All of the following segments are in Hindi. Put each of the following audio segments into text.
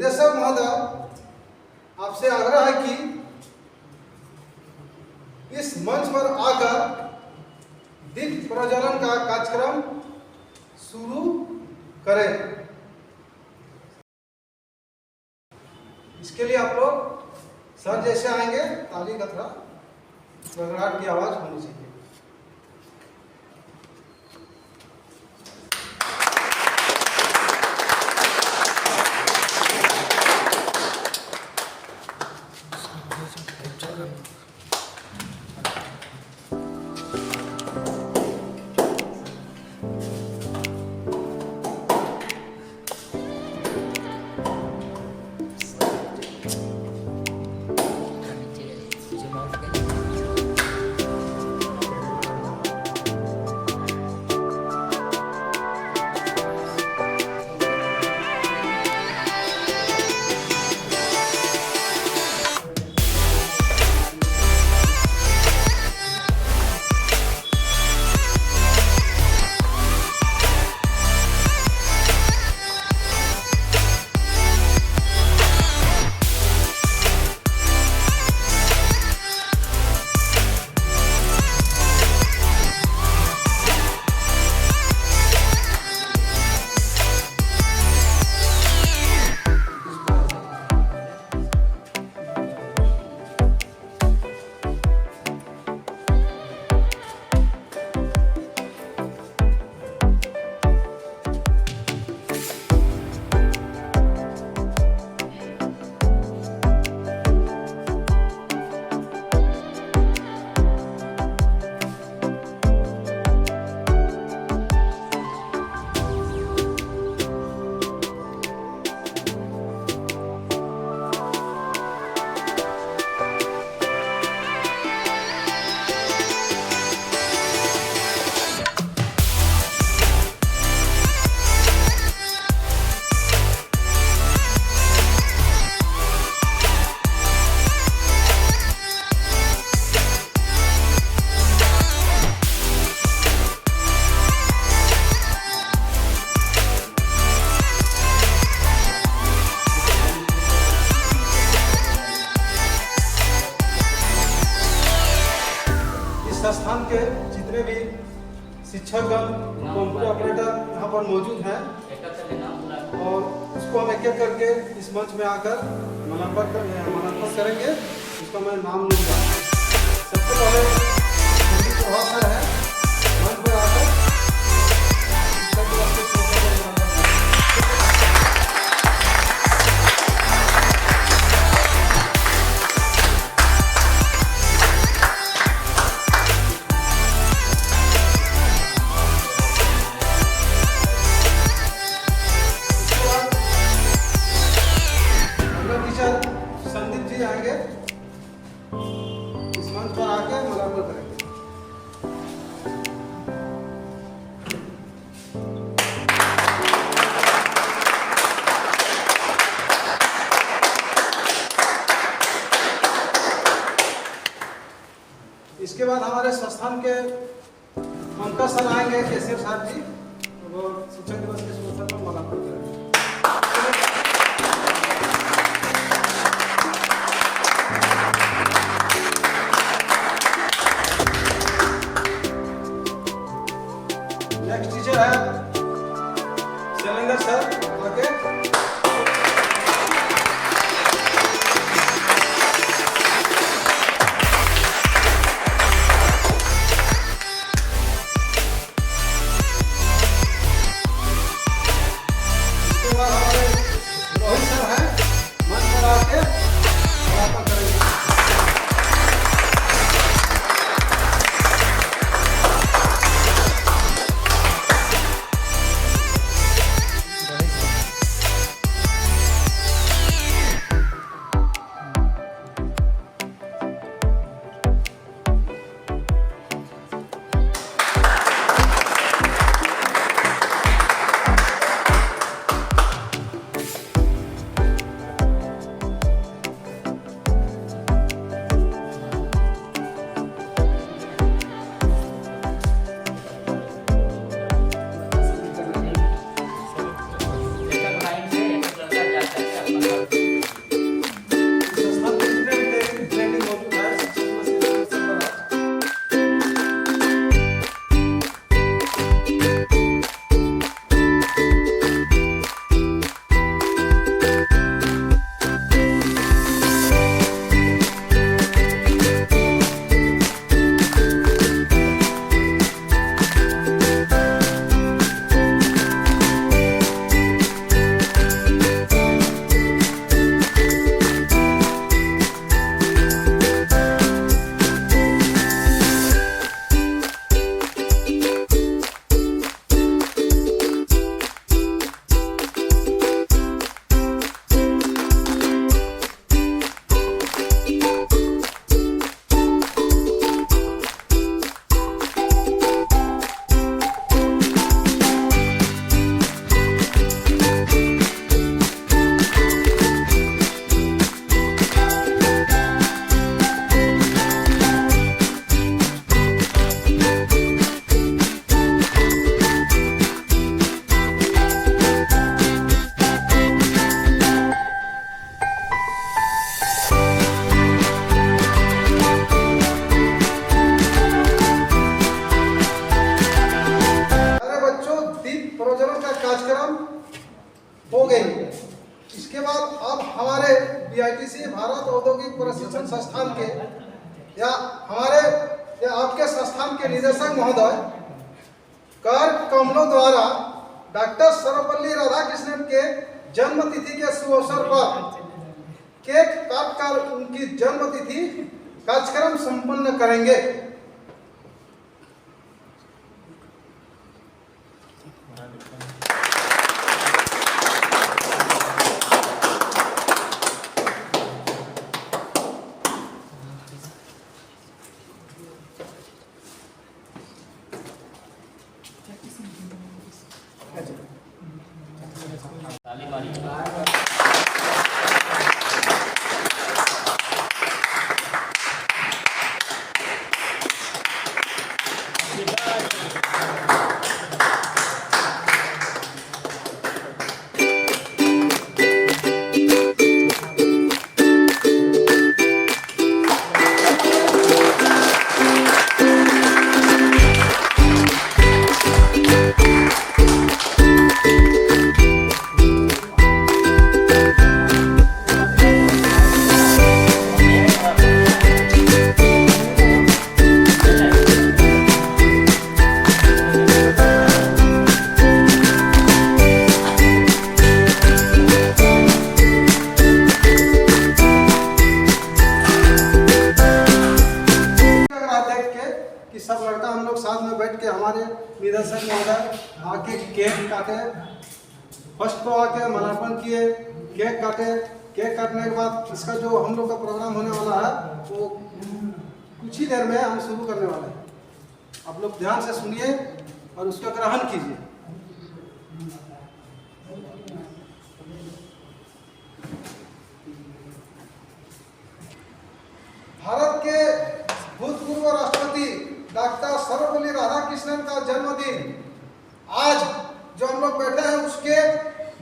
निदेशक महोदय, आपसे आग्रह है कि इस मंच पर आकर दीप प्रज्वलन का कार्यक्रम शुरू करें। इसके लिए आप लोग सर जैसे आएंगे, ताली का थोड़ा गड़गड़ाहट की आवाज होनी चाहिए। संस्थान के जितने भी शिक्षकगण, कंप्यूटर ऑपरेटर यहाँ पर मौजूद हैं और उसको हम एक एक करके इस मंच में आकर मनाफत करेंगे। उसका मैं नाम लूँगा। सबसे पहले संदीप प्रभा सर है, मंच पर आकर आएंगे, इस मंच पर आके मुलाकात करेंगे। इसके बाद हमारे संस्थान के पंकज सर आएंगे, केशव साहब जी, वो शिक्षक दिवस के शुभ अवसर पर मुलाकात करेंगे। नेक्स्ट टीचर है शैलेंद्र सर, आगे या हमारे या आपके संस्थान के निदेशक महोदय कर कमलों द्वारा डॉक्टर सर्वपल्ली राधाकृष्णन के जन्म तिथि के शुभ अवसर पर केक काटकर उनकी जन्म तिथि कार्यक्रम संपन्न करेंगे। सब लड़का हम लोग साथ में बैठ के हमारे निदेशक महोदय आके केक काटे, फर्स्ट को आके माल्यार्पण किए, केक काटे। केक काटने के बाद इसका जो हम लोग का प्रोग्राम होने वाला है वो कुछ ही देर में हम शुरू करने वाले हैं। आप लोग ध्यान से सुनिए और उसका ग्रहण कीजिए। भारत के भूतपूर्व राष्ट्रपति डॉक्टर सर्वपल्ली राधाकृष्णन का जन्मदिन आज जो हम लोग बैठे हैं उसके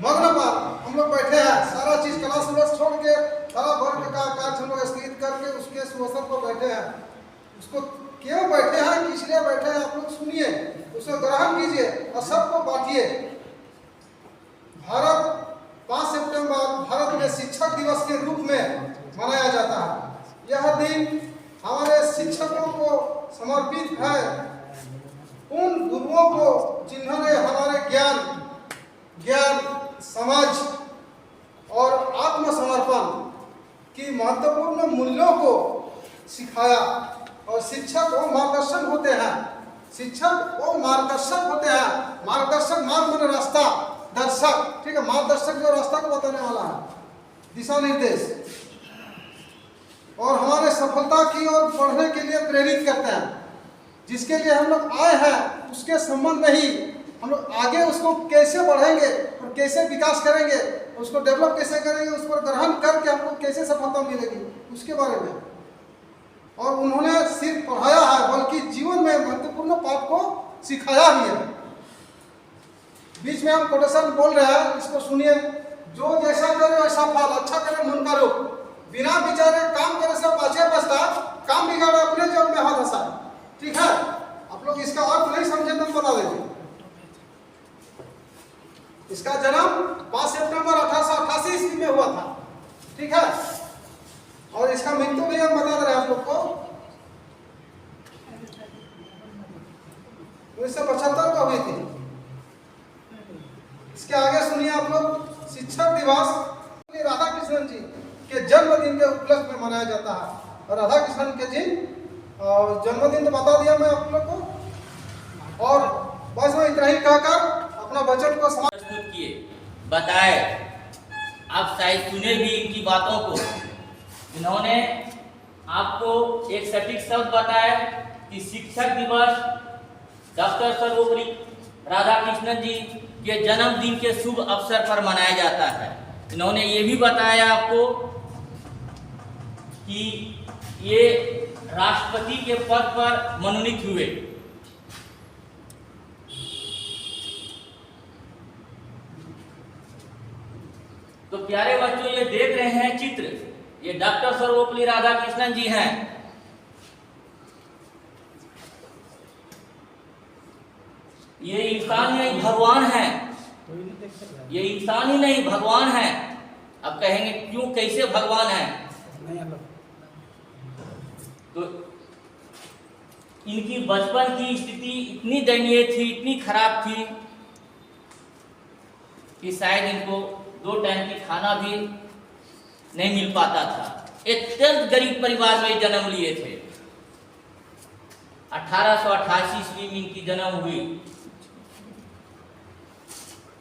मग्न पर हम लोग बैठे हैं। सारा चीज क्लास व्लास छोड़ के सारा वर्ग का कार्य हम लोग स्थित करके उसके शुभ अवसर पर बैठे हैं। उसको क्यों बैठे हैं, किस लिए बैठे हैं, आप लोग सुनिए, उसको ग्रहण कीजिए और सबको बांटिए। भारत 5 सितंबर भारत में शिक्षक दिवस के रूप में मनाया जाता है। यह दिन हमारे शिक्षकों को समर्पित है, उन गुरुओं को जिन्होंने हमारे ज्ञान, समझ और आत्मसमर्पण की महत्वपूर्ण मूल्यों को सिखाया। और शिक्षक वो मार्गदर्शन होते हैं, शिक्षक वो मार्गदर्शक होते हैं। मार्गदर्शक मार्ग में रास्ता दर्शक, ठीक है, मार्गदर्शक जो रास्ता को बताने वाला है, दिशा निर्देश, और हमारे सफलता की ओर बढ़ने के लिए प्रेरित करते हैं। जिसके लिए हम लोग आए हैं उसके संबंध में ही हम लोग आगे उसको कैसे बढ़ेंगे और कैसे विकास करेंगे, उसको डेवलप कैसे करेंगे, उस पर ग्रहण करके हमको कैसे सफलता मिलेगी उसके बारे में। और उन्होंने सिर्फ पढ़ाया है बल्कि जीवन में महत्वपूर्ण पाठ को सिखाया भी है। बीच में हम कोटेशन बोल रहे हैं, इसको सुनिए। जो जैसा करे वैसा फल, अच्छा करे मन करो, बिना विचारे काम करे से पाछे बसता, काम बिगाड़े अपने जब में हाथ हंसा। ठीक है, आप लोग इसका अर्थ नहीं समझे तो बता देंगे। इसका जन्म 5 सितंबर 1888 ईस्वी में हुआ था, ठीक है, और इसका मृत्यु भी हम बता रहे हैं आप लोग को 1975 को हुई थी। इसके आगे सुनिए आप लोग। शिक्षक दिवस राधाकृष्णन जी के जन्मदिन के उपलक्ष्य में मनाया जाता है। और राधाकृष्णन के जी जन्मदिन तो बता दिया मैं आप लोग को, और बस मैं इतना ही कहकर अपना बजट को प्रस्तुत किए, बताए। आप शायद सुने भी इनकी बातों को। इन्होंने आपको एक सटीक शब्द बताया कि शिक्षक दिवस डॉक्टर सर्वपल्ली राधाकृष्णन जी के जन्मदिन के शुभ अवसर पर मनाया जाता है। इन्होंने ये भी बताया आपको कि ये राष्ट्रपति के पद पर मनोनीत हुए। तो प्यारे बच्चों, ये देख रहे हैं चित्र, ये डॉक्टर सर्वपल्ली राधाकृष्णन जी हैं। ये इंसान नहीं भगवान है, ये इंसान ही नहीं भगवान है। अब कहेंगे क्यों, कैसे भगवान है? तो इनकी बचपन की स्थिति इतनी दयनीय थी, इतनी खराब थी कि शायद इनको 2 टाइम की खाना भी नहीं मिल पाता था। अत्यंत गरीब परिवार में जन्म लिए थे। 1888 ईस्वी में इनकी जन्म हुई।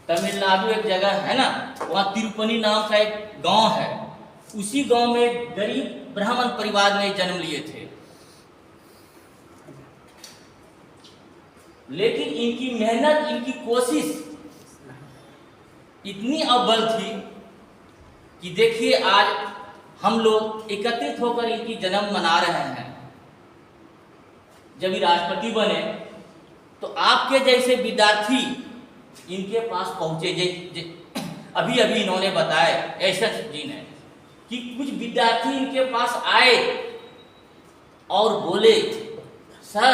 तमिलनाडु एक जगह है ना, वहाँ तिरुपति नाम का एक गांव है, उसी गांव में गरीब ब्राह्मण परिवार में जन्म लिए थे। लेकिन इनकी मेहनत, इनकी कोशिश इतनी अव्वल थी कि देखिए आज हम लोग एकत्रित होकर इनकी जन्म मना रहे हैं। जब ये राष्ट्रपति बने तो आपके जैसे विद्यार्थी इनके पास पहुंचे। अभी अभी इन्होंने बताया, ऐसा जी ने, कि कुछ विद्यार्थी इनके पास आए और बोले, सर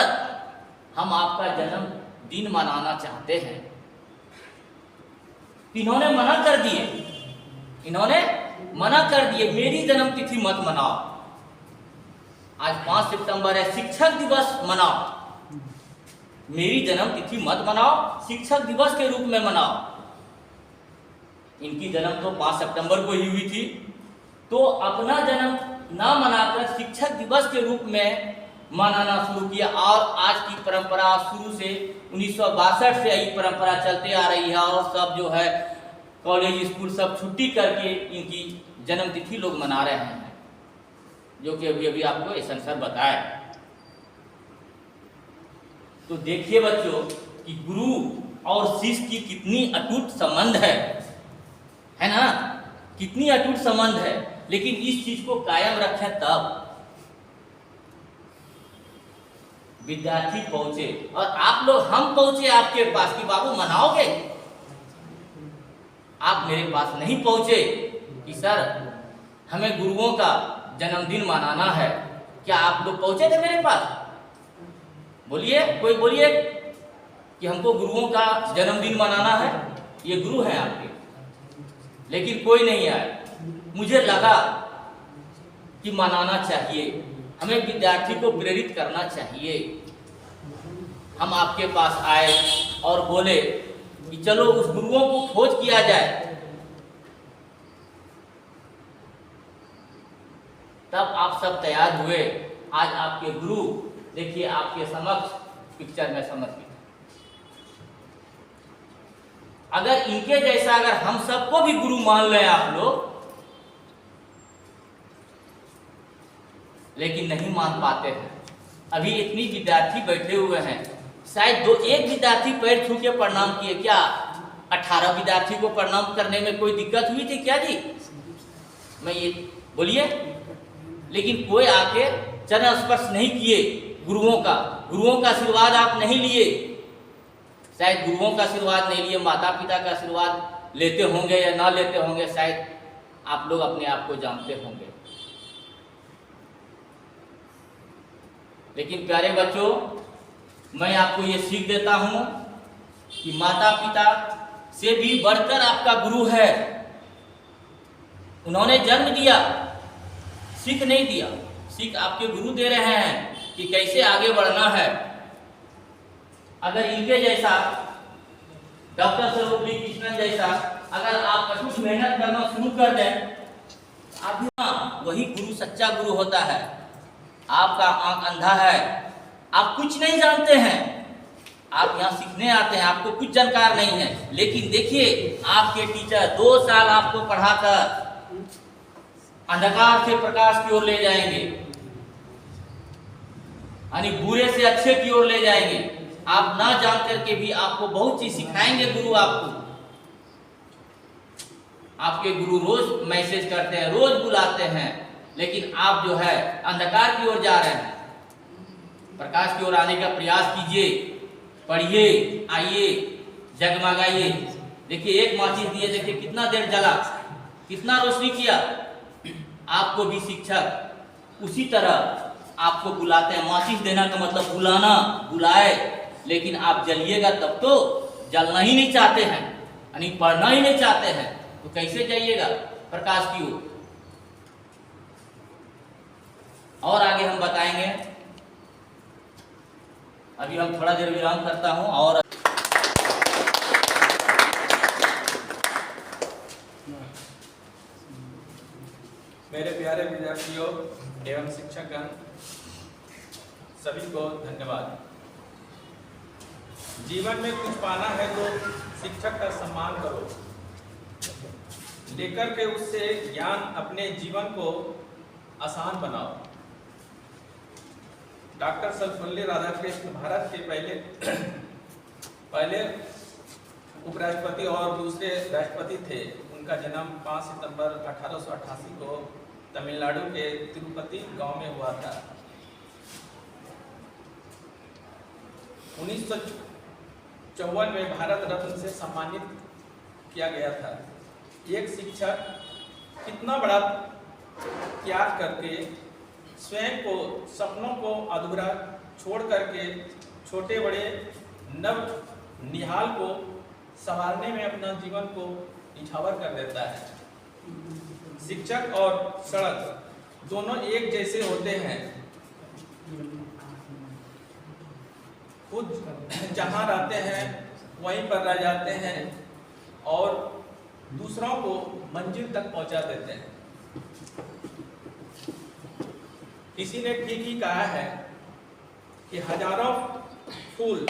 हम आपका जन्मदिन मनाना चाहते हैं। इन्होंने मना कर दिए, इन्होंने मना कर दिए, मेरी जन्मतिथि मत मनाओ। आज 5 सितंबर है, शिक्षक दिवस मनाओ। मेरी जन्मतिथि मत मनाओ, शिक्षक दिवस के रूप में मनाओ। इनकी जन्म तो 5 सितंबर को ही हुई थी, तो अपना जन्म ना मनाकर शिक्षक दिवस के रूप में मनाना शुरू किया। और आज की परंपरा शुरू से 1962 से यही परंपरा चलते आ रही है। और सब जो है कॉलेज स्कूल सब छुट्टी करके इनकी जन्मतिथि लोग मना रहे हैं, जो कि अभी अभी आपको एसन सर बताया। तो देखिए बच्चों कि गुरु और शिष्य की कितनी अटूट संबंध है ना, कितनी अटूट संबंध है। लेकिन इस चीज को कायम रखें तब विद्यार्थी पहुंचे, और आप लोग, हम पहुंचे आपके पास कि बाबू मनाओगे। आप मेरे पास नहीं पहुंचे कि सर हमें गुरुओं का जन्मदिन मनाना है। क्या आप लोग पहुंचे थे मेरे पास? बोलिए, कोई बोलिए कि हमको गुरुओं का जन्मदिन मनाना है, ये गुरु हैं आपके। लेकिन कोई नहीं आया। मुझे लगा कि मनाना चाहिए, हमें विद्यार्थी को प्रेरित करना चाहिए। हम आपके पास आए और बोले कि चलो उस गुरुओं को खोज किया जाए। तब आप सब तैयार हुए। आज आपके गुरु देखिए आपके समक्ष पिक्चर में समर्पित। अगर इनके जैसा अगर हम सबको भी गुरु मान लें आप लोग, लेकिन नहीं मान पाते हैं। अभी इतनी विद्यार्थी बैठे हुए हैं, शायद 1 विद्यार्थी पैर छू के प्रणाम किए। क्या 18 विद्यार्थी को प्रणाम करने में कोई दिक्कत हुई थी क्या जी? मैं ये बोलिए। लेकिन कोई आके चरण स्पर्श नहीं किए गुरुओं का आशीर्वाद आप नहीं लिए। शायद गुरुओं का आशीर्वाद नहीं लिए, माता पिता का आशीर्वाद लेते होंगे या ना लेते होंगे, शायद आप लोग अपने आप को जानते होंगे। लेकिन प्यारे बच्चों, मैं आपको ये सीख देता हूं कि माता पिता से भी बढ़कर आपका गुरु है। उन्होंने जन्म दिया, सीख नहीं दिया। सीख आपके गुरु दे रहे हैं कि कैसे आगे बढ़ना है। अगर इनके जैसा डॉक्टर सर्वपल्ली कृष्णन जैसा अगर आप कठोर मेहनत करना शुरू कर दें, आप वही गुरु सच्चा गुरु होता है। आपका आंख अंधा है, आप कुछ नहीं जानते हैं, आप यहाँ सीखने आते हैं, आपको कुछ जानकार नहीं है। लेकिन देखिए आपके टीचर 2 साल आपको पढ़ाकर अंधकार से प्रकाश की ओर ले जाएंगे, यानी बुरे से अच्छे की ओर ले जाएंगे। आप ना जान करके भी आपको बहुत चीज सिखाएंगे गुरु आपको। आपके गुरु रोज मैसेज करते हैं, रोज बुलाते हैं, लेकिन आप जो है अंधकार की ओर जा रहे हैं। प्रकाश की ओर आने का प्रयास कीजिए, पढ़िए, आइए, जगमगाइए। देखिए एक माचिस दिए, देखिए कितना देर जला, कितना रोशनी किया। आपको भी शिक्षक उसी तरह आपको बुलाते हैं। माचिस देना का मतलब बुलाना, बुलाए, लेकिन आप जलिएगा तब तो। जलना ही नहीं चाहते हैं, यानी पढ़ना ही नहीं चाहते हैं, तो कैसे जाइएगा प्रकाश की ओर? और आगे हम बताएंगे। अभी हम थोड़ा देर विराम करता हूं और मेरे प्यारे विद्यार्थियों एवं शिक्षकगण सभी को धन्यवाद। जीवन में कुछ पाना है तो शिक्षक का सम्मान करो, लेकर के उससे ज्ञान अपने जीवन को आसान बनाओ। डॉक्टर सर्वपल्ली राधाकृष्ण भारत के पहले उपराष्ट्रपति और दूसरे राष्ट्रपति थे। उनका जन्म 5 सितंबर 1888 को तमिलनाडु के तिरुपति गांव में हुआ था। 1954 में भारत रत्न से सम्मानित किया गया था। एक शिक्षक कितना बड़ा त्याग करके स्वयं को, सपनों को अधूरा छोड़ करके छोटे बड़े नव निहाल को संवारने में अपना जीवन को निछावर कर देता है। शिक्षक और सड़क दोनों एक जैसे होते हैं। खुद जहाँ रहते हैं वहीं पर रह जाते हैं और दूसरों को मंजिल तक पहुंचा देते हैं। किसी ने ठीक ही कहा है कि हजारों फूल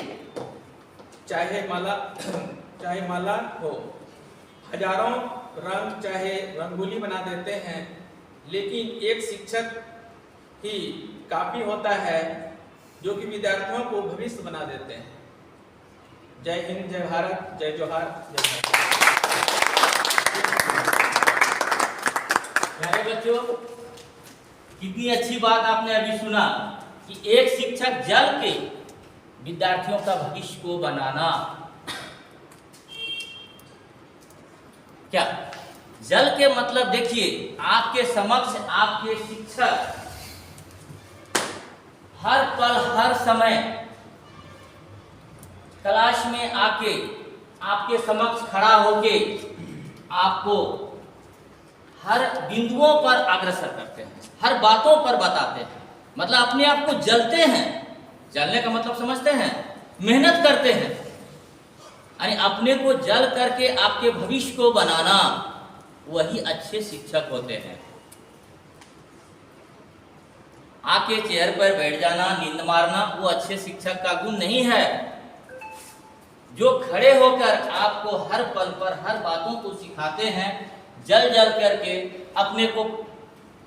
चाहे माला हो, हजारों रंग चाहे रंगोली बना देते हैं, लेकिन एक शिक्षक ही काफी होता है जो कि विद्यार्थियों को भविष्य बना देते हैं। जय हिंद, जय भारत, जय जोहार, जय भारत। प्यारे बच्चों, कितनी अच्छी बात आपने अभी सुना कि एक शिक्षक जल के विद्यार्थियों का भविष्य को बनाना। क्या जल के मतलब देखिए, आपके समक्ष आपके शिक्षक हर पल हर समय क्लास में आके आपके समक्ष खड़ा होके आपको हर बिंदुओं पर अग्रसर करते हैं, हर बातों पर बताते हैं। मतलब अपने आप को जलते हैं। जलने का मतलब समझते हैं, मेहनत करते हैं, यानी अपने को जल करके आपके भविष्य को बनाना, वही अच्छे शिक्षक होते हैं। आके चेयर पर बैठ जाना, नींद मारना, वो अच्छे शिक्षक का गुण नहीं है। जो खड़े होकर आपको हर पल पर हर बातों को सिखाते हैं, जल जल करके अपने को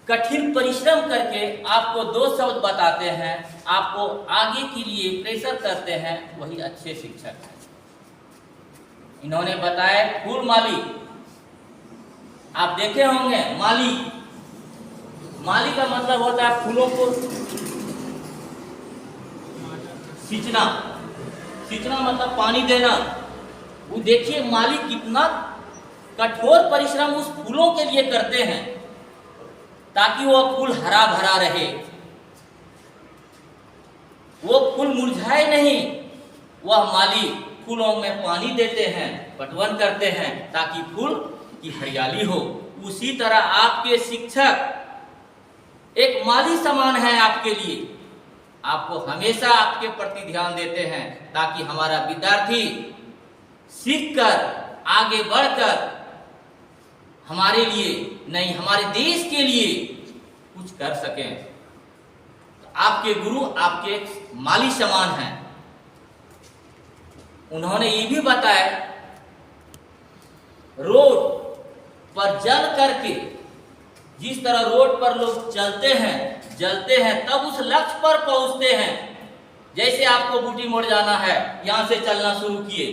कठिन परिश्रम करके आपको 2 शब्द बताते हैं, आपको आगे के लिए प्रेशर करते हैं, वही अच्छे शिक्षक हैं। इन्होंने बताया फूल माली, आप देखे होंगे माली। माली का मतलब होता है फूलों को सींचना। सींचना मतलब पानी देना। वो देखिए माली कितना कठोर परिश्रम उस फूलों के लिए करते हैं ताकि वो फूल हरा भरा रहे, वो फूल मुरझाए नहीं। वह माली फूलों में पानी देते हैं, पटवन करते हैं ताकि फूल की हरियाली हो। उसी तरह आपके शिक्षक एक माली समान है आपके लिए। आपको हमेशा आपके प्रति ध्यान देते हैं ताकि हमारा विद्यार्थी सीखकर आगे बढ़कर हमारे लिए नहीं, हमारे देश के लिए कुछ कर सकें। तो आपके गुरु आपके माली समान हैं। उन्होंने ये भी बताया रोड पर जल करके, जिस तरह रोड पर लोग चलते हैं जलते हैं तब उस लक्ष्य पर पहुंचते हैं। जैसे आपको बूटी मोड़ जाना है, यहां से चलना शुरू किए,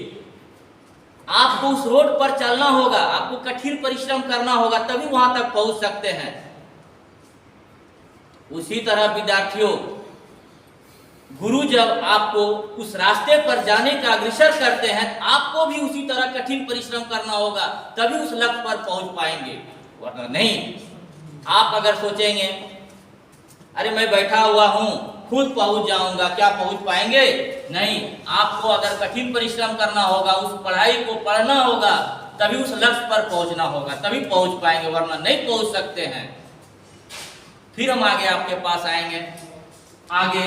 आपको उस रोड पर चलना होगा, आपको कठिन परिश्रम करना होगा, तभी वहां तक पहुंच सकते हैं। उसी तरह विद्यार्थियों, गुरु जब आपको उस रास्ते पर जाने का अग्रसर करते हैं, आपको भी उसी तरह कठिन परिश्रम करना होगा, तभी उस लक्ष्य पर पहुंच पाएंगे। वरना नहीं। आप अगर सोचेंगे अरे मैं बैठा हुआ हूं, खुद पहुंच जाऊंगा, क्या पहुंच पाएंगे? नहीं। आपको अगर कठिन परिश्रम करना होगा, उस पढ़ाई को पढ़ना होगा, तभी उस लक्ष्य पर पहुंचना होगा, तभी पहुंच पाएंगे, वरना नहीं पहुंच सकते हैं। फिर हम आगे आपके पास आएंगे। आगे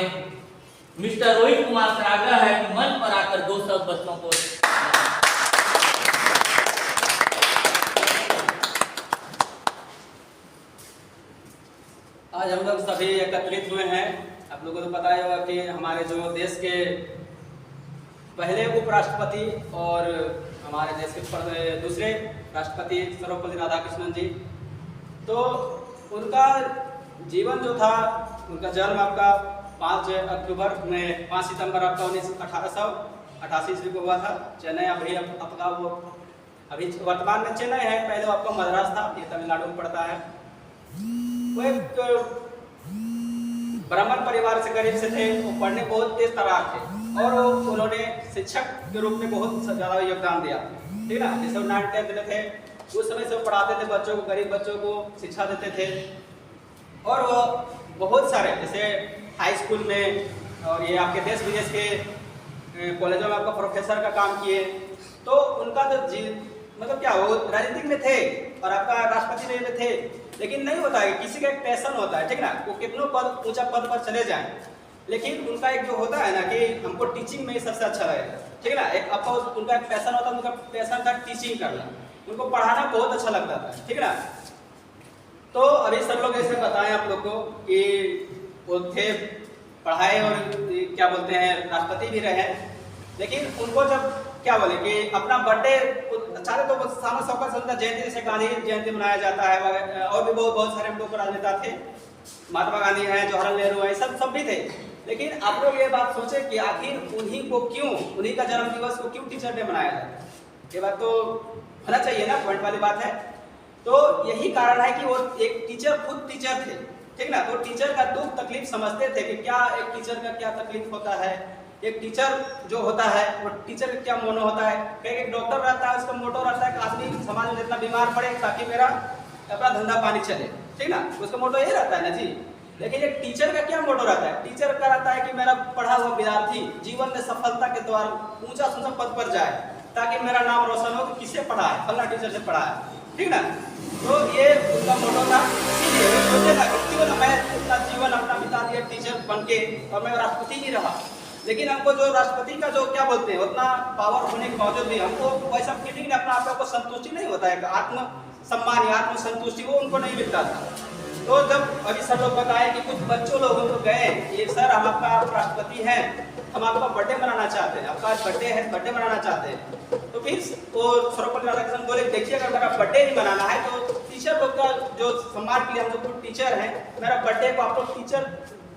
मिस्टर रोहित कुमार से आग्रह है कि मंच पर आकर 2 शब्द बच्चों को। आज हम लोग सभी एकत्रित हुए हैं। आप लोगों को पता ही होगा कि हमारे जो देश के पहले उपराष्ट्रपति और हमारे देश के दूसरे राष्ट्रपति सर्वपल्ली राधाकृष्णन जी, तो उनका जीवन जो था, उनका जन्म आपका 5 अक्टूबर में 5 सितंबर आपका 1888 ईस्वी को हुआ था। चेन्नई अभी आपका वो अभी वर्तमान में चेन्नई है, पहले आपका मद्रास था, ये तमिलनाडु में पड़ता है। वो एक ब्राह्मण परिवार से गरीब से थे। वो पढ़ने बहुत तेज तरार थे और उन्होंने शिक्षक के रूप में बहुत ज़्यादा योगदान दिया, ठीक ना। जैसे 9th 10th में थे उस समय से पढ़ाते थे बच्चों को, गरीब बच्चों को शिक्षा देते थे। और वो बहुत सारे जैसे हाई स्कूल में और ये आपके देश विदेश के कॉलेजों में आपका प्रोफेसर का काम किए। तो उनका जो मतलब क्या, वो राजनीतिक में थे और आपका राष्ट्रपति में थे, लेकिन नहीं होता है, किसी का एक पैशन होता है, ठीक ना। वो कितनों पद ऊंचा पद पर चले जाएं, लेकिन उनका एक जो होता है ना कि हमको टीचिंग में ही सबसे अच्छा लगेगा, ठीक ना। एक आपका उनका एक पैशन होता है, उनका पैशन था टीचिंग करना, उनको पढ़ाना बहुत अच्छा लगता था, ठीक ना। तो अभी सब लोग ऐसे बताएं आप लोग को कि वो थे, पढ़ाए और क्या बोलते हैं राष्ट्रपति भी रहे, लेकिन उनको जब क्या बोले कि अपना बर्थडे चाहे तो सामा शौकत से उनका जयंती, जैसे गांधी जयंती मनाया जाता है और भी बहुत सारे हम लोग राजनेता थे, महात्मा गांधी हैं, जवाहरलाल नेहरू हैं, सब भी थे। लेकिन आप लोग ये बात सोचे कि आखिर उन्हीं को क्यों, उन्हीं का जन्म दिवस को क्यों टीचर डे मनाया जाए? ये बात तो होना चाहिए ना, पॉइंट वाली बात है। तो यही कारण है कि वो एक टीचर खुद टीचर थे, ठीक ना। तो टीचर का दुख तकलीफ समझते थे कि क्या एक टीचर का क्या तकलीफ होता है, एक टीचर जो होता है वो टीचर का क्या मोनो होता है। एक डॉक्टर रहता है, उसका मोटो रहता है कि आदमी समाज में जितना बीमार पड़े ताकि मेरा अपना धंधा पानी चले, ठीक ना, उसका मोटो ये रहता है ना जी। लेकिन एक टीचर का क्या मोटो रहता है? टीचर का रहता है कि मेरा पढ़ा हुआ विद्यार्थी जीवन में सफलता के द्वार ऊंचा पद पर जाए, ताकि मेरा नाम रोशन हो कि किसे पढ़ा है, फला टीचर से पढ़ा है, ठीक ना। तो ये उनका मोटो था। इसीलिए वो सोचे था कि क्यों ना मैं अपना जीवन अपना बिता दिया टीचर बन के और मैं राष्ट्रपति ही रहा। लेकिन हमको जो राष्ट्रपति का जो क्या बोलते हैं उतना पावर होने के बावजूद भी हमको वैसा फीलिंग अपना आप को संतुष्टि नहीं होता है, आत्म सम्मान या आत्म संतुष्टि वो उनको नहीं मिलता था। तो जब अभी सब लोग बताए कि कुछ बच्चों लोग तो गए, ये सर हम आपका राष्ट्रपति हैं, हम आपका बर्थडे मनाना चाहते हैं, आपका बर्थडे है, बर्थडे मनाना चाहते हैं। तो फिर वो सर्वपल्ली राधाकृष्णन बोले देखिए अगर मेरा बर्थडे नहीं मनाना है तो टीचर लोग का जो सम्मान के लिए हम लोग टीचर हैं, मेरा बर्थडे को आप लोग टीचर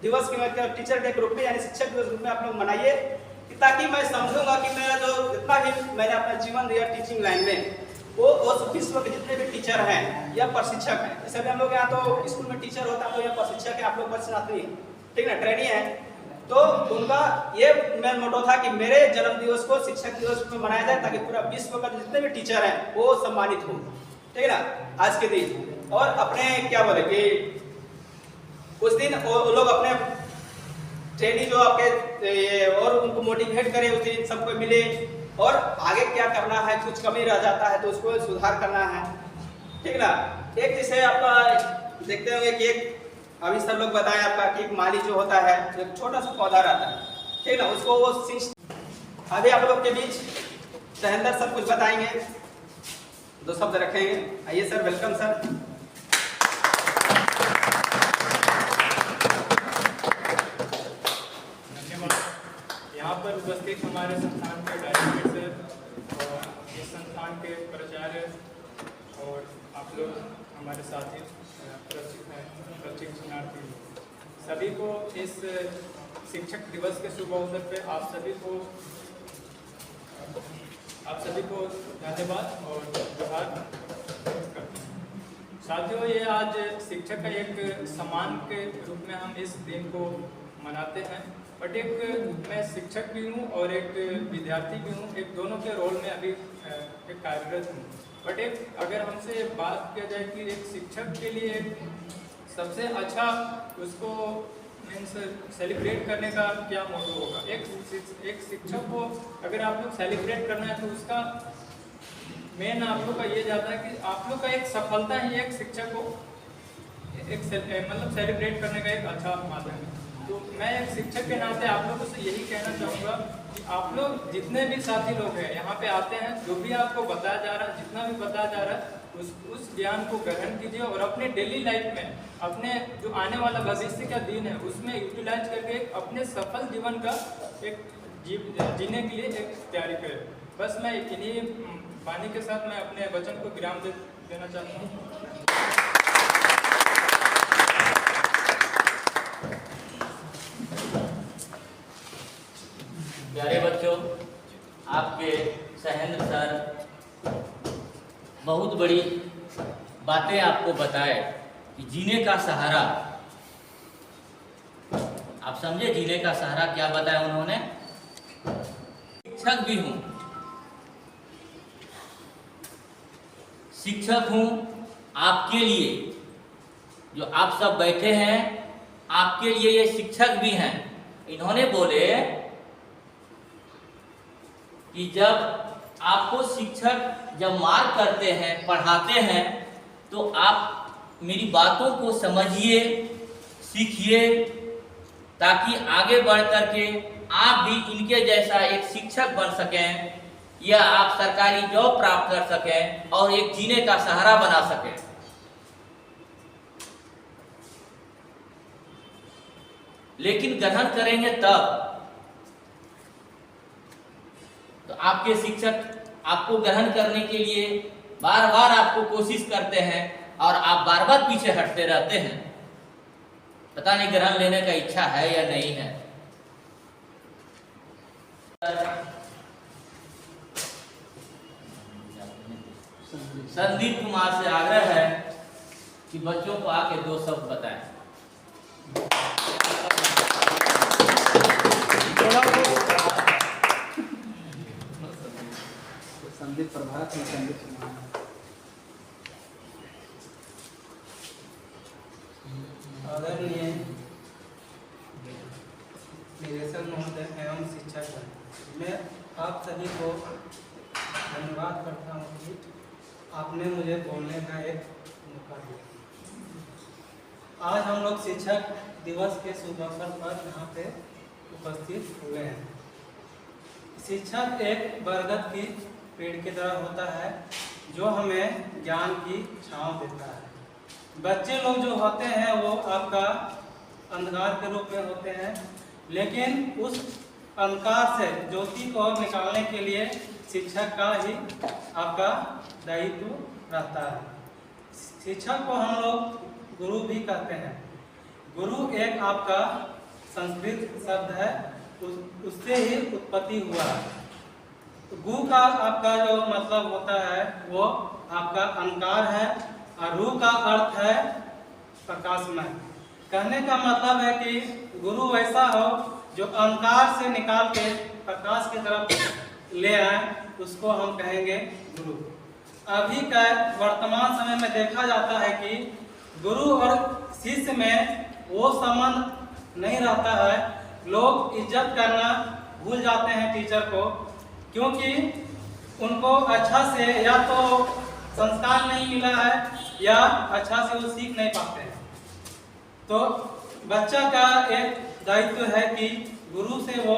दिवस के टीचर डे के रूप में यानी शिक्षक दिवस के रूप में आप लोग मनाइए, ताकि मैं समझूंगा कि मेरा जो जितना भी मैंने अपना जीवन दिया टीचिंग लाइन में वो विश्व के जितने भी टीचर हैं या प्रशिक्षक हैं, जैसे भी हम लोग यहाँ तो स्कूल में टीचर होता है तो यह प्रशिक्षक है, आप लोग प्रशिक्षणार्थी, ठीक ना, ट्रेनी है। तो उनका ये मेन मोटो था कि मेरे जन्म दिवस को शिक्षक दिवस में मनाया जाए ताकि पूरा विश्व का जितने भी टीचर हैं वो सम्मानित हो, ठीक है ना, आज के दिन। और अपने क्या बोले कि उस दिन वो लोग अपने ट्रेनी जो आपके और उनको मोटिवेट करें, उस दिन सबको मिले और आगे क्या करना है, कुछ कमी रह जाता है तो उसको सुधार करना है, ठीक ना। एक जैसे आपका देखते होंगे कि एक अभी सब लोग बताएं आपका कि एक माली जो होता है एक छोटा सा पौधा रहता है, ठीक ना, उसको वो अभी आप लोग के बीच सहेंद्र सर कुछ बताएंगे, 2 शब्द रखेंगे। आइए सर, वेलकम सर। यहाँ पर उपस्थित हमारे संस्थान के डायरेक्टर सर और इस संस्थान के प्राचार्य और आप लोग हमारे साथी प्रशिक्षणार्थी सभी को इस शिक्षक दिवस के शुभ अवसर पे आप सभी को धन्यवाद और जोहार करते हैं। साथियों, ये आज शिक्षक का एक सम्मान के रूप में हम इस दिन को मनाते हैं, बट एक मैं शिक्षक भी हूँ और एक विद्यार्थी भी हूँ, एक दोनों के रोल में अभी एक कार्यरत हूँ। बट एक अगर हमसे बात किया जाए कि एक शिक्षक के लिए सबसे अच्छा उसको मीन्स सेलिब्रेट करने का क्या मोटो होगा, एक शिक्षक को अगर आप लोग सेलिब्रेट करना है तो उसका मेन आप लोग का ये जाता है कि आप लोग का एक सफलता ही एक शिक्षक को मतलब सेलिब्रेट करने का एक अच्छा माध्यम है। तो मैं एक शिक्षक के नाते आप लोगों से यही कहना चाहूँगा कि आप लोग जितने भी साथी लोग हैं यहाँ पे आते हैं, जो भी आपको बताया जा रहा है, जितना भी बताया जा रहा है, उस ज्ञान को ग्रहण कीजिए और अपने डेली लाइफ में, अपने जो आने वाला भविष्य का दिन है उसमें यूटिलाइज करके अपने सफल जीवन का एक जीने के लिए एक तैयारी करें। बस मैं इन्हीं वाणी के साथ मैं अपने वचन को विराम देना चाहता हूँ। प्यारे बच्चों, आपके सहेंद्र सर बहुत बड़ी बातें आपको बताए कि जीने का सहारा, आप समझे जीने का सहारा क्या बताया उन्होंने। शिक्षक भी हूं, शिक्षक हूं आपके लिए, जो आप सब बैठे हैं आपके लिए ये शिक्षक भी हैं। इन्होंने बोले कि जब आपको शिक्षक जब मार करते हैं, पढ़ाते हैं, तो आप मेरी बातों को समझिए, सीखिए, ताकि आगे बढ़ करके आप भी इनके जैसा एक शिक्षक बन सकें या आप सरकारी जॉब प्राप्त कर सकें और एक जीने का सहारा बना सकें। लेकिन ग्रहण करेंगे तब तो आपके शिक्षक आपको ग्रहण करने के लिए बार बार आपको कोशिश करते हैं और आप बार बार पीछे हटते रहते हैं। पता नहीं ग्रहण लेने का इच्छा है या नहीं है। संदीप कुमार से आग्रह है कि बच्चों को आके 2 शब्द बताएं। संदीप प्रभात में संदीप कुमार। आदरणीय निदेशक महोदय एवं शिक्षक, मैं आप सभी को धन्यवाद करता हूँ कि आपने मुझे बोलने का एक मौका दिया। आज हम लोग शिक्षक दिवस के शुभ अवसर पर यहाँ पे उपस्थित हुए हैं। शिक्षक एक बरगद की पेड़ की तरह होता है जो हमें ज्ञान की छांव देता है। बच्चे लोग जो होते हैं वो आपका अंधकार के रूप में होते हैं, लेकिन उस अंधकार से ज्योति को निकालने के लिए शिक्षक का ही आपका दायित्व रहता है। शिक्षक को हम लोग गुरु भी कहते हैं। गुरु एक आपका संस्कृत शब्द है, उससे ही उत्पत्ति हुआ है। तो गु का आपका जो मतलब होता है वो आपका अंधकार है और रू का अर्थ है प्रकाशमय। कहने का मतलब है कि गुरु ऐसा हो जो अंधकार से निकाल के प्रकाश की तरफ ले आए, उसको हम कहेंगे गुरु। अभी का वर्तमान समय में देखा जाता है कि गुरु और शिष्य में वो संबंध नहीं रहता है। लोग इज्जत करना भूल जाते हैं टीचर को, क्योंकि उनको अच्छा से या तो संस्कार नहीं मिला है या अच्छा से वो सीख नहीं पाते हैं। तो बच्चा का एक दायित्व है कि गुरु से वो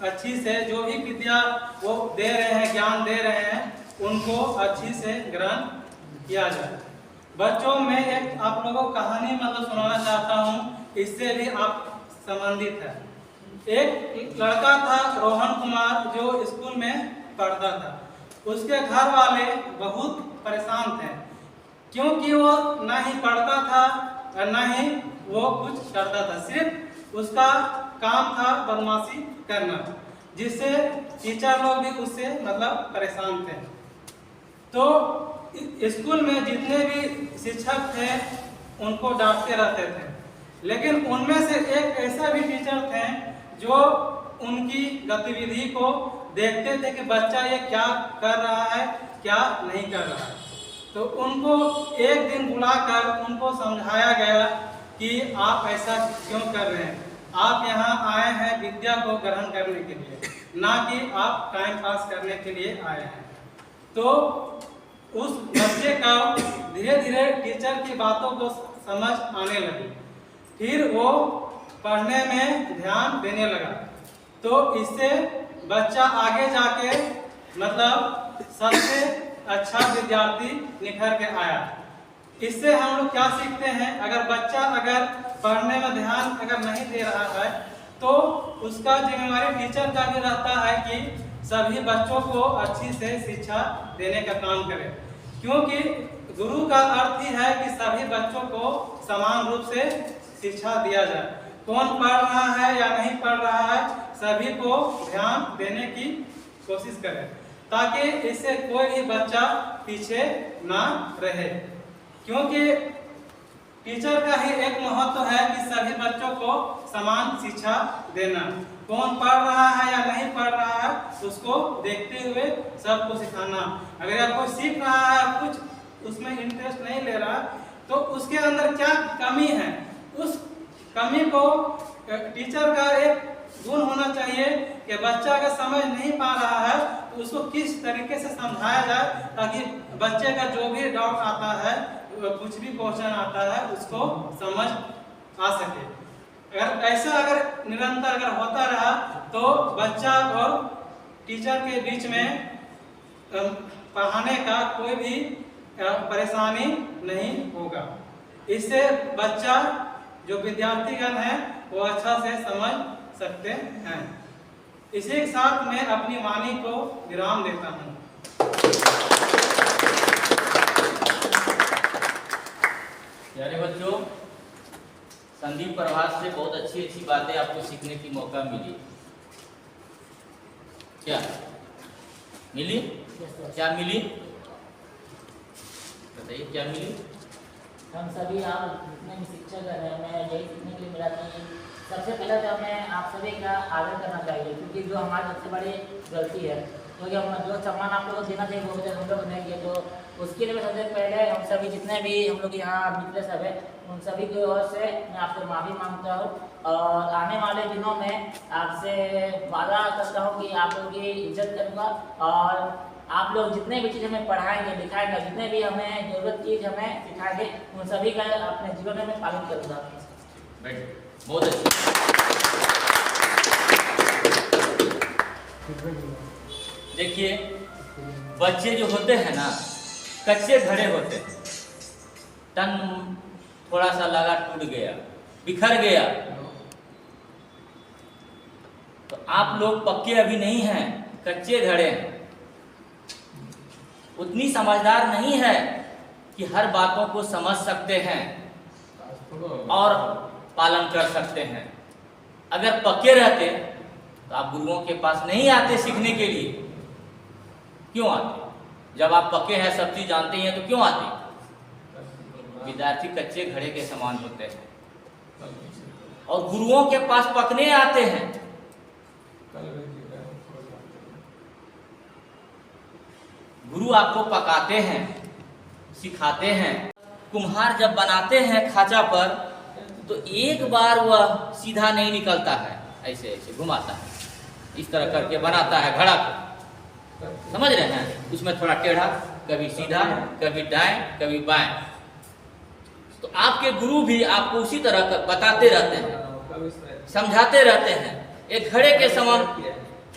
अच्छी से जो भी विद्या वो दे रहे हैं, ज्ञान दे रहे हैं, उनको अच्छी से ग्रहण किया जाए। बच्चों में एक आप लोगों को कहानी मतलब सुनाना चाहता हूँ, इससे भी आप संबंधित है। एक लड़का था रोहन कुमार जो स्कूल में पढ़ता था। उसके घर वाले बहुत परेशान थे, क्योंकि वो ना ही पढ़ता था और ना ही वो कुछ करता था। सिर्फ उसका काम था बदमाशी करना, जिससे टीचर लोग भी उससे मतलब परेशान थे। तो स्कूल में जितने भी शिक्षक थे उनको डांटते रहते थे, लेकिन उनमें से एक ऐसा भी टीचर थे जो उनकी गतिविधि को देखते थे कि बच्चा ये क्या कर रहा है, क्या नहीं कर रहा है। तो उनको एक दिन बुलाकर उनको समझाया गया कि आप ऐसा क्यों कर रहे हैं। आप यहाँ आए हैं विद्या को ग्रहण करने के लिए, ना कि आप टाइम पास करने के लिए आए हैं। तो उस बच्चे का धीरे धीरे टीचर की बातों को समझ आने लगी। फिर वो पढ़ने में ध्यान देने लगा। तो इससे बच्चा आगे जाके मतलब सबसे अच्छा विद्यार्थी निखर के आया। इससे हम लोग क्या सीखते हैं, अगर बच्चा अगर पढ़ने में ध्यान अगर नहीं दे रहा है तो उसका जिम्मेवारी टीचर का भी रहता है कि सभी बच्चों को अच्छी से शिक्षा देने का काम करे, क्योंकि गुरु का अर्थ ही है कि सभी बच्चों को समान रूप से शिक्षा दिया जाए। कौन पढ़ रहा है या नहीं पढ़ रहा है सभी को ध्यान देने की कोशिश करें, ताकि इससे कोई भी बच्चा पीछे ना रहे। क्योंकि टीचर का ही एक महत्व है कि सभी बच्चों को समान शिक्षा देना। कौन पढ़ रहा है या नहीं पढ़ रहा है उसको देखते हुए सबको सिखाना। अगर आप कोई सीख रहा है कुछ उसमें इंटरेस्ट नहीं ले रहा तो उसके अंदर क्या कमी है, उस कमी को टीचर का एक गुण होना चाहिए कि बच्चा अगर समझ नहीं पा रहा है तो उसको किस तरीके से समझाया जाए ताकि बच्चे का जो भी डाउट आता है, कुछ भी क्वेश्चन आता है उसको समझ आ सके। अगर ऐसा अगर निरंतर अगर होता रहा तो बच्चा और टीचर के बीच में पढ़ाने का कोई भी परेशानी नहीं होगा। इससे बच्चा जो विद्यार्थीगण है वो अच्छा से समझ सकते हैं। इसी के साथ मैं अपनी वाणी को विराम देता हूँ। प्यारे बच्चों, संदीप प्रभास से बहुत अच्छी अच्छी बातें आपको सीखने की मौका मिली। क्या मिली? क्या मिली? बताइए क्या मिली? हम सभी आप जितने भी शिक्षक हैं, मैं यही सीखने के लिए मिला कि सबसे पहले तो हमें आप सभी का आदर करना चाहिए, क्योंकि जो हमारी सबसे बड़ी गलती है तो ये हम जो सम्मान आप लोगों को देना चाहिए वो हम लोग नहीं किए। तो उसके लिए सबसे पहले हम सभी जितने भी हम लोग यहाँ मित्र सब है उन सभी की ओर से मैं आपसे माफ़ी मांगता हूँ और आने वाले दिनों में आपसे वादा करता हूँ कि आप लोगों की इज्जत करूँगा और आप लोग जितने भी चीज़ हमें पढ़ाएंगे लिखाएंगे, जितने भी हमें जरूरत चीज़ हमें सिखाएंगे उन सभी का अपने जीवन में पालन करूँगा। बहुत अच्छी। देखिए बच्चे जो होते हैं ना कच्चे घड़े होते हैं, तन थोड़ा सा लगा टूट गया, बिखर गया। तो आप लोग पक्के अभी नहीं हैं, कच्चे घड़े हैं, उतनी समझदार नहीं है कि हर बातों को समझ सकते हैं और पालन कर सकते हैं। अगर पक्के रहते तो आप गुरुओं के पास नहीं आते सीखने के लिए। क्यों आते? जब आप पक्के हैं, सब चीज जानते हैं तो क्यों आते? विद्यार्थी कच्चे घड़े के समान होते हैं और गुरुओं के पास पकने आते हैं। गुरु आपको पकाते हैं, सिखाते हैं। कुम्हार जब बनाते हैं खांचा पर तो एक बार वह सीधा नहीं निकलता है, ऐसे ऐसे घुमाता है, इस तरह करके बनाता है घड़ा को। समझ रहे हैं? उसमें थोड़ा टेढ़ा, कभी सीधा, कभी दाएं, कभी बाएं। तो आपके गुरु भी आपको उसी तरह बताते रहते हैं, समझाते रहते हैं। एक घड़े के समान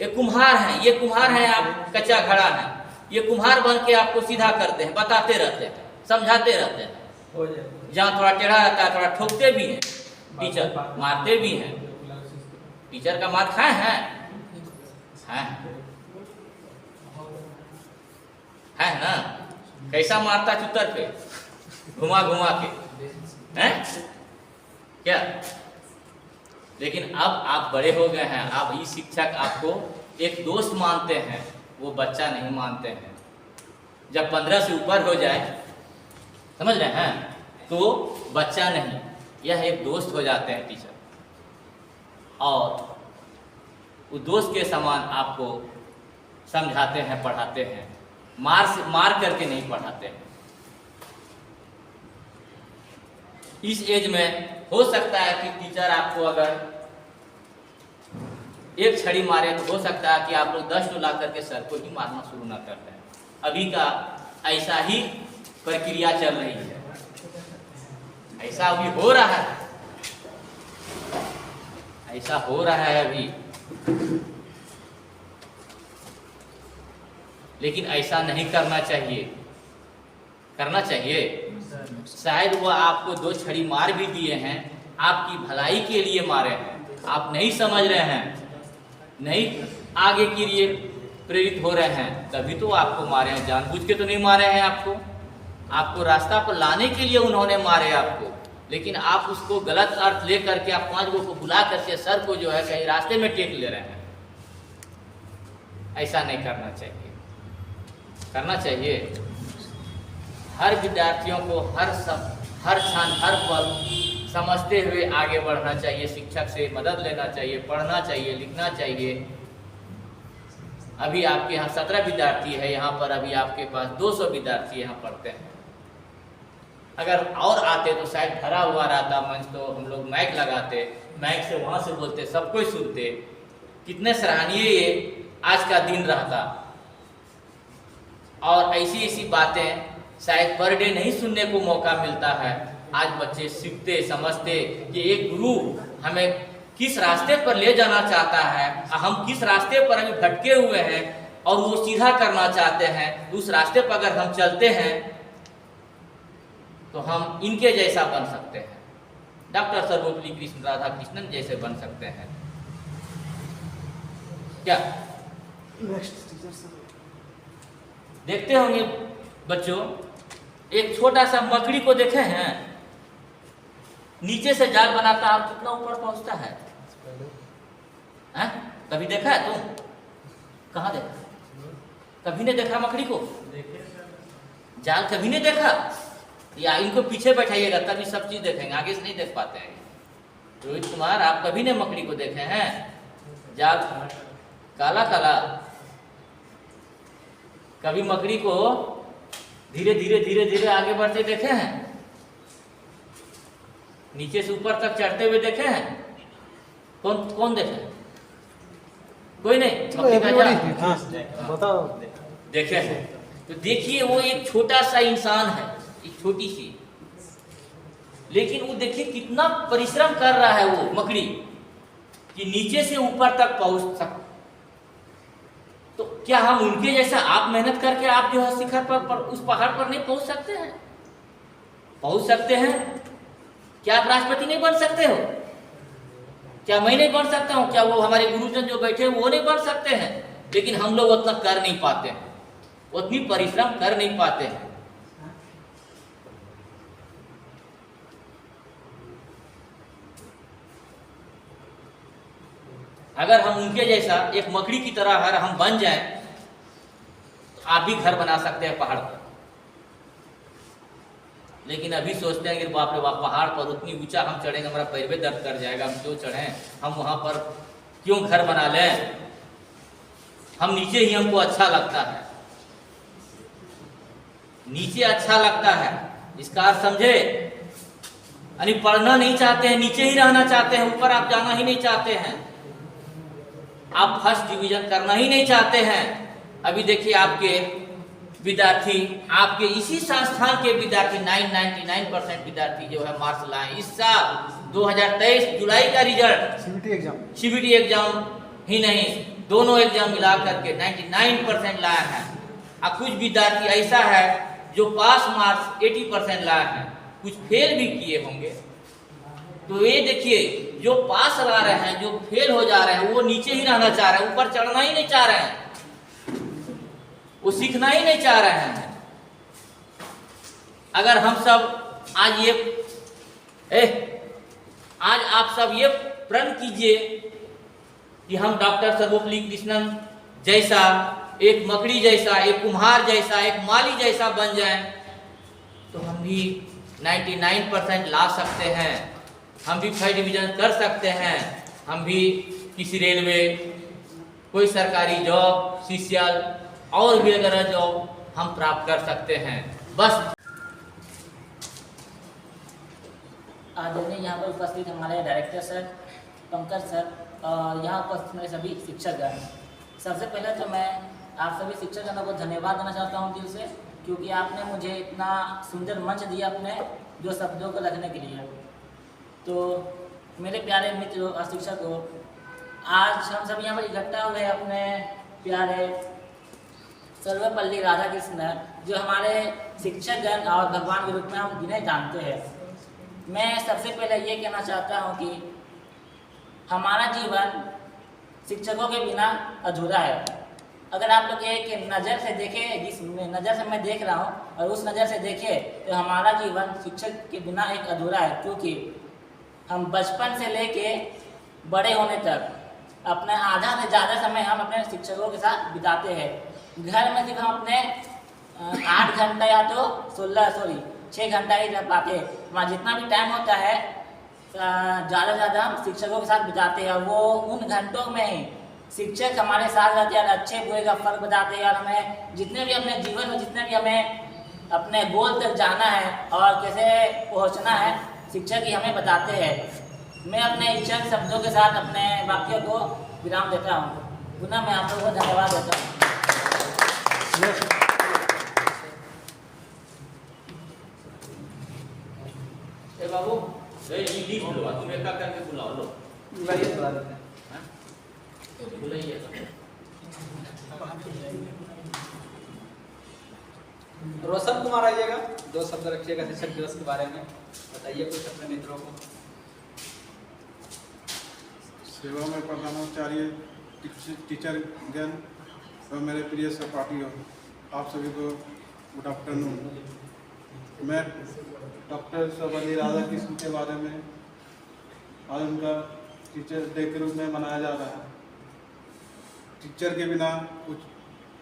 एक कुम्हार है, ये कुम्हार है, आप कच्चा घड़ा है, ये कुम्हार बन के आपको सीधा करते हैं, बताते रहते हैं, समझाते रहते हैं। जहाँ थोड़ा टेढ़ा रहता है थोड़ा ठोकते भी हैं, टीचर मारते भी हैं। टीचर का मार खाए हैं? है ना? कैसा मारता चुतर पे, घुमा घुमा के, हैं क्या? लेकिन अब आप बड़े हो गए हैं, अब ये शिक्षक आपको एक दोस्त मानते हैं, वो बच्चा नहीं मानते हैं। जब 15 से ऊपर हो जाए, समझ रहे हैं, तो बच्चा नहीं, यह एक दोस्त हो जाते हैं टीचर, और उस दोस्त के समान आपको समझाते हैं, पढ़ाते हैं, मार करके नहीं पढ़ाते हैं। इस एज में हो सकता है कि टीचर आपको अगर एक छड़ी मारे तो हो सकता है कि आप लोग 10 ला करके सर को ही मारना शुरू ना कर दें। अभी का ऐसा ही प्रक्रिया चल रही है, ऐसा अभी हो रहा है, ऐसा हो रहा है अभी, लेकिन ऐसा नहीं करना चाहिए। करना चाहिए? शायद वो आपको 2 छड़ी मार भी दिए हैं, आपकी भलाई के लिए मारे हैं, आप नहीं समझ रहे हैं, नहीं आगे के लिए प्रेरित हो रहे हैं, तभी तो आपको मारे हैं। जानबूझ के तो नहीं मारे हैं आपको, आपको रास्ता पर लाने के लिए उन्होंने मारे आपको, लेकिन आप उसको गलत अर्थ ले करके आप 5 लोगों को बुला करके सर को जो है कहीं रास्ते में टेक ले रहे हैं। ऐसा नहीं करना चाहिए। करना चाहिए हर विद्यार्थियों को हर क्षण हर पल समझते हुए आगे बढ़ना चाहिए, शिक्षक से मदद लेना चाहिए, पढ़ना चाहिए, लिखना चाहिए। अभी आपके यहाँ 17 विद्यार्थी है, यहाँ पर अभी आपके पास 200 विद्यार्थी यहाँ पढ़ते हैं। अगर और आते तो शायद भरा हुआ रहता मंच, तो हम लोग माइक लगाते, माइक से वहाँ से बोलते, सब कोई सुनते। कितने सराहनीय ये आज का दिन रहता। और ऐसी ऐसी बातें शायद पर डे नहीं सुनने को मौका मिलता है। आज बच्चे सीखते समझते कि एक गुरु हमें किस रास्ते पर ले जाना चाहता है, हम किस रास्ते पर अभी भटके हुए हैं और वो सीधा करना चाहते हैं। उस रास्ते पर अगर हम चलते हैं तो हम इनके जैसा बन सकते हैं, डॉक्टर सर्वपल्ली कृष्ण राधाकृष्णन जैसे बन सकते हैं। क्या देखते होंगे बच्चों, एक छोटा सा मकड़ी को देखे हैं, नीचे से जाल बनाता है और कितना ऊपर पहुंचता है? कभी देखा है तुम? कहाँ देखा? कभी नहीं देखा मकड़ी को? जाल कभी नहीं देखा? या इनको पीछे बैठाइएगा तभी सब चीज देखेंगे, आगे से नहीं देख पाते हैं। रोहित कुमार, आप कभी नहीं मकड़ी को देखे हैं? जाल काला काला, कभी मकड़ी को धीरे धीरे धीरे धीरे आगे बढ़ते देखे हैं? नीचे से ऊपर तक चढ़ते हुए देखे हैं? कौन कौन देखे? कोई नहीं? बताओ। देखे हैं? तो देखिए वो एक छोटा सा इंसान है, एक छोटी सी, लेकिन वो देखिए कितना परिश्रम कर रहा है वो मकड़ी कि नीचे से ऊपर तक पहुंच सक। तो क्या हम उनके जैसा आप मेहनत करके आप जो है शिखर पर उस पहाड़ पर नहीं पहुंच सकते हैं? पहुंच सकते हैं। क्या आप राष्ट्रपति नहीं बन सकते हो? क्या मैं नहीं बन सकता हूं? क्या वो हमारे गुरुजन जो बैठे हैं वो नहीं बन सकते हैं? लेकिन हम लोग उतना कर नहीं पाते हैं, उतनी परिश्रम कर नहीं पाते हैं। अगर हम उनके जैसा एक मकड़ी की तरह अगर हम बन जाएं तो आप भी घर बना सकते हैं पहाड़ पर। लेकिन अभी सोचते हैं कि बाप रे बाप, पहाड़ पर उतनी ऊंचा हम चढ़ेंगे, हमारा पैर में दर्द कर जाएगा, हम क्यों चढ़ें, हम वहां पर क्यों घर बना लें, हम नीचे ही हमको अच्छा लगता है, नीचे अच्छा लगता है। इसका अर्थ समझे? यानी पढ़ना नहीं चाहते हैं, नीचे ही रहना चाहते हैं, ऊपर आप जाना ही नहीं चाहते हैं, आप फर्स्ट डिवीजन करना ही नहीं चाहते हैं। अभी देखिए आपके विद्यार्थी, आपके इसी संस्थान के विद्यार्थी 99% विद्यार्थी जो है मार्क्स लाए इस साल 2023 जुलाई का रिजल्ट। सीबीटी एग्जाम ही नहीं, दोनों एग्जाम मिला करके 99% लाया है। और कुछ विद्यार्थी ऐसा है जो पास मार्क्स 80% लाया है, कुछ फेल भी किए होंगे। तो ये देखिए, जो पास ला रहे हैं, जो फेल हो जा रहे हैं, वो नीचे ही रहना चाह रहे हैं, ऊपर चढ़ना ही नहीं चाह रहे हैं, वो सीखना ही नहीं चाह रहे हैं। अगर हम सब आज आप सब ये प्रण कीजिए कि हम डॉक्टर सर्वपल्ली कृष्णन जैसा, एक मकड़ी जैसा, एक कुम्हार जैसा, एक माली जैसा बन जाएं, तो हम भी 99% ला सकते हैं, हम भी फर्स्ट डिवीजन कर सकते हैं, हम भी किसी रेलवे, कोई सरकारी जॉब, सीसीएल और भी वगैरह जॉब हम प्राप्त कर सकते हैं। बस आदरणीय यहाँ पर उपस्थित हमारे डायरेक्टर सर, पंकज सर, यहाँ उपस्थित मेरे सभी शिक्षकगण, सबसे पहले तो मैं आप सभी शिक्षकगणों को धन्यवाद देना चाहता हूँ दिल से, क्योंकि आपने मुझे इतना सुंदर मंच दिया अपने जो शब्दों को रखने के लिए। तो मेरे प्यारे मित्रों और शिक्षकों, आज हम सब यहाँ पर इकट्ठा हुए अपने प्यारे सर्वपल्ली राधाकृष्ण, जो हमारे शिक्षकगण और भगवान के रूप में हम जिन्हें जानते हैं। मैं सबसे पहले ये कहना चाहता हूँ कि हमारा जीवन शिक्षकों के बिना अधूरा है। अगर आप लोग एक नज़र से देखें, जिस नज़र से मैं देख रहा हूँ और उस नज़र से देखें, तो हमारा जीवन शिक्षक के बिना एक अधूरा है। क्योंकि हम बचपन से लेके बड़े होने तक अपना आधा से ज़्यादा समय हम अपने शिक्षकों के साथ बिताते हैं। घर में सिर्फ हम अपने 8 घंटा या तो 6 घंटा ही रह पाते हैं। हमारा जितना भी टाइम होता है ज़्यादा से ज़्यादा हम शिक्षकों के साथ बिताते हैं। और वो उन घंटों में ही शिक्षक हमारे साथ रहते हैं और अच्छे बुरे का फर्क बताते हैं। और हमें जितने भी अपने जीवन में जितने भी हमें अपने गोल तक जाना है और कैसे पहुंचना है, शिक्षक ही हमें बताते हैं। मैं अपने चंद शब्दों के साथ अपने वाक्यों को विराम देता हूँ। पुनः मैं आप लोगों को धन्यवाद देता हूँ। बाबू लिख लो, तुम एक करके बुलाओ लो। बुलाइए। रोशन कुमार आइएगा, 2 शब्द रखिएगा शिक्षक दिवस के बारे में, बताइए कुछ अपने मित्रों को। सेवा में प्रधानाचार्य टीचर गण और मेरे प्रिय सहपाठियों, आप सभी को गुड आफ्टरनून। मैं डॉक्टर सर्वपल्ली राधाकृष्ण के बारे में आज उनका टीचर डे के रूप में मनाया जा रहा है। टीचर के बिना कुछ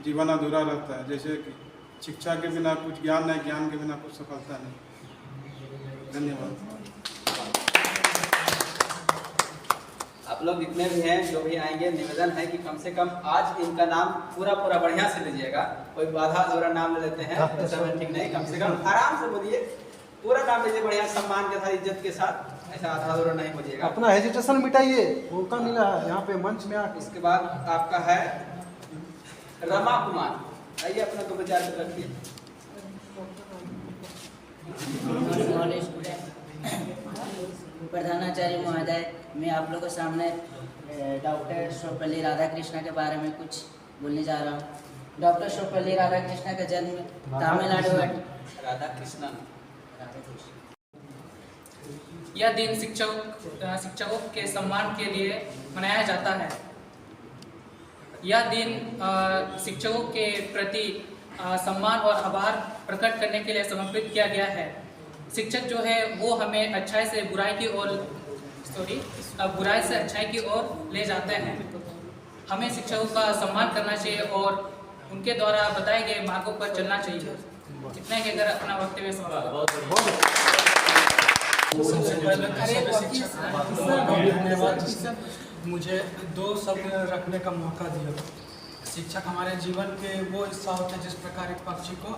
जीवन अधूरा रहता है। जैसे कि शिक्षा के बिना कुछ ज्ञान नहीं, ज्ञान के बिना कुछ सफलता नहीं। धन्यवाद। आप लोग जितने भी हैं, जो भी आएंगे, निवेदन है कि कम से कम आज इनका नाम पूरा बढ़िया से लीजिएगा। कोई बाधा द्वारा नाम ले लेते हैं, ऐसा ठीक नहीं। कम से कम आराम से बोलिए, पूरा नाम लीजिए, बढ़िया सम्मान के साथ, इज्जत के साथ। ऐसा आधा अधूरा नहीं बोलिएगा। अपना हेजिटेशन मिटाइए, मौका मिला है यहाँ पे मंच में आके। इसके बाद आपका है रमा कुमार, आइए अपना 2 विचार रखिए। प्रधानाचार्य महोदय, मैं आप लोगों के सामने डॉक्टर सर्वपल्ली राधाकृष्ण के बारे में कुछ बोलने जा रहा हूँ। डॉक्टर सर्वपल्ली राधाकृष्ण का जन्म तमिलनाडु राधाकृष्णन। यह दिन शिक्षकों के सम्मान के लिए मनाया जाता है। यह दिन शिक्षकों के प्रति सम्मान और आभार प्रकट करने के लिए समर्पित किया गया है। शिक्षक जो है वो हमें अच्छाई से बुराई की ओर बुराई से अच्छाई की ओर ले जाते हैं। हमें शिक्षकों का सम्मान करना चाहिए और उनके द्वारा बताए गए मार्गों पर चलना चाहिए। इतना ही कहकर अपना वक्तव्य समाप्त। सबसे पहले धन्यवाद मुझे 2 शब्द रखने का मौका दिया। शिक्षक हमारे जीवन के वो हिस्सा होते हैं जिस प्रकार एक पक्षी को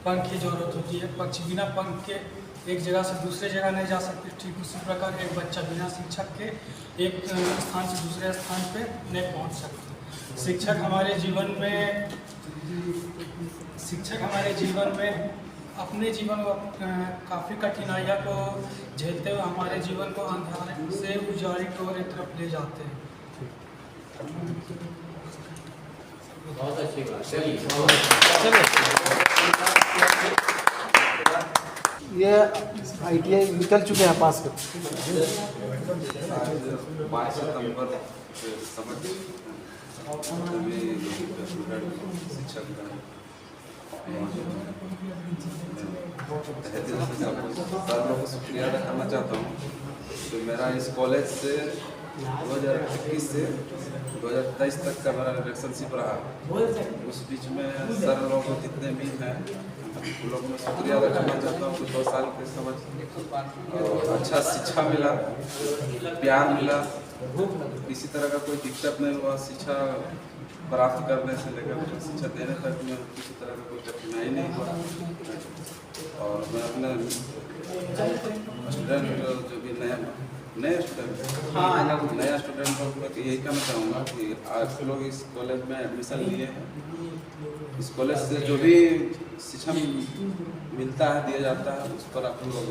पंख की जरूरत होती है। पक्षी बिना पंख के एक जगह से दूसरे जगह नहीं जा सकते, ठीक उसी प्रकार एक बच्चा बिना शिक्षक के एक स्थान से दूसरे स्थान पे नहीं पहुंच सकता। शिक्षक हमारे जीवन में अपने जीवन को काफ़ी कठिनाइयों को झेलते हुए हमारे जीवन को अंधेरे से उजाले की ओर एक तरफ ले जाते हैं। बहुत अच्छी बात। चलिए ये ITI निकल चुके हैं पास कर। 5 सितंबर समझ शिक्षक सर लोगों को शुक्रिया अदा करना चाहता हूँ। तो मेरा इस कॉलेज से 2021 से 2023 तक का मेरा रिलेशनशिप रहा। उस बीच में सर लोग जितने भी हैं उन लोगों में शुक्रिया अदा करना चाहता हूँ। 2 साल के समझ अच्छा शिक्षा मिला, प्यार मिला, किसी तरह का कोई दिक्कत नहीं हुआ। शिक्षा प्राप्त करने से लेकर शिक्षा देने तक में किसी तरह का कोई कठिनाई नहीं हुआ। और मैं अपने स्टूडेंट जो भी नए स्टूडेंट लोग को यही कहना चाहूँगा कि आप लोग इस कॉलेज में एडमिशन लिए हैं इस कॉलेज से जो भी शिक्षा मिलता है, दिया जाता है, उस पर आप लोग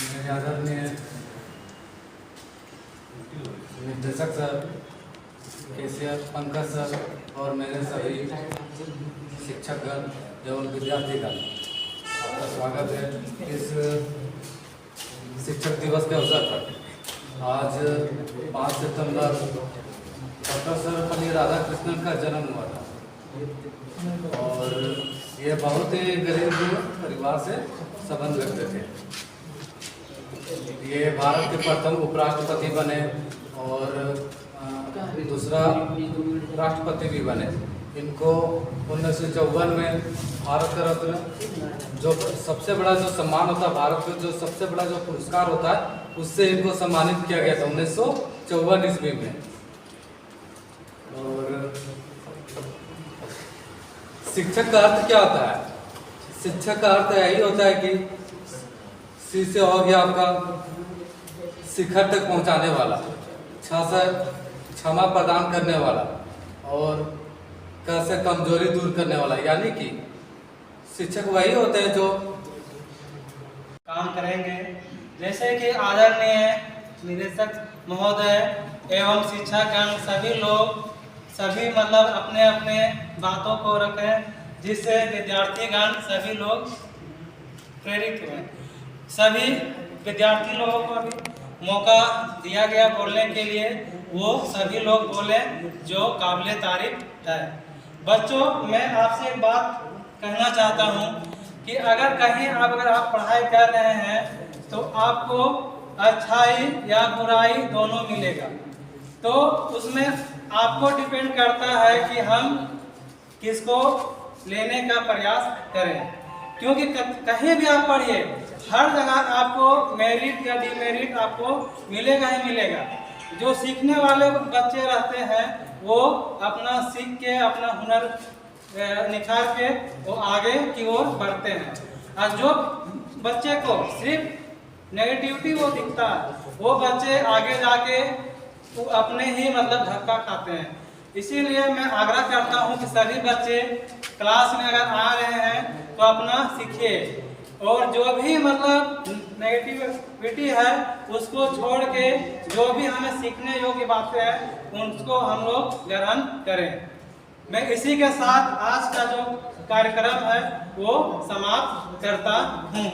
मेरे आदरणीय निर्देशक सर, केसीआर पंकज सर और मेरे सभी शिक्षकगण एवं विद्यार्थीगण, आपका स्वागत है इस शिक्षक दिवस के अवसर पर। आज 5 सितंबर डॉक्टर सर्वपल्ली राधाकृष्णन का जन्म हुआ था और ये बहुत ही गरीब परिवार से संबंध रखते थे। ये भारत के प्रथम उपराष्ट्रपति बने और दूसरा राष्ट्रपति भी बने। इनको 1954 में भारत रत्न, जो सबसे बड़ा जो सम्मान होता है भारत में, जो सबसे बड़ा जो पुरस्कार होता है, उससे इनको सम्मानित किया गया था 1954 ईस्वी में। और शिक्षक का अर्थ क्या होता है? शिक्षक का अर्थ यही होता है कि सी से हो गया आपका शिखर तक पहुंचाने वाला, छ से क्षमा प्रदान करने वाला और क से कमजोरी दूर करने वाला। यानी कि शिक्षक वही होते हैं जो काम करेंगे। जैसे कि आदरणीय निदेशक महोदय एवं शिक्षकगण सभी लोग मतलब अपने अपने बातों को रखें, जिससे विद्यार्थीगण सभी लोग प्रेरित हुए। सभी विद्यार्थी लोगों को भी मौका दिया गया बोलने के लिए, वो सभी लोग बोले जो काबिले तारीफ है। बच्चों, मैं आपसे एक बात कहना चाहता हूँ कि अगर कहीं अगर आप पढ़ाई कर रहे हैं तो आपको अच्छाई या बुराई दोनों मिलेगा। तो उसमें आपको डिपेंड करता है कि हम किसको लेने का प्रयास करें, क्योंकि कहीं भी आप पढ़िए, हर जगह आपको मेरिट या डिमेरिट आपको मिलेगा ही मिलेगा। जो सीखने वाले बच्चे रहते हैं वो अपना सीख के अपना हुनर निखार के वो आगे की ओर बढ़ते हैं, और जो बच्चे को सिर्फ नेगेटिविटी वो दिखता है, वो बच्चे आगे जाके वो अपने ही मतलब धक्का खाते हैं। इसीलिए मैं आग्रह करता हूं कि सभी बच्चे क्लास में अगर आ रहे हैं तो अपना सीखिए, और जो भी मतलब नेगेटिविटी है उसको छोड़ के जो भी हमें सीखने योग्य बातें हैं उनको हम लोग ग्रहण करें। मैं इसी के साथ आज का जो कार्यक्रम है वो समाप्त करता हूँ।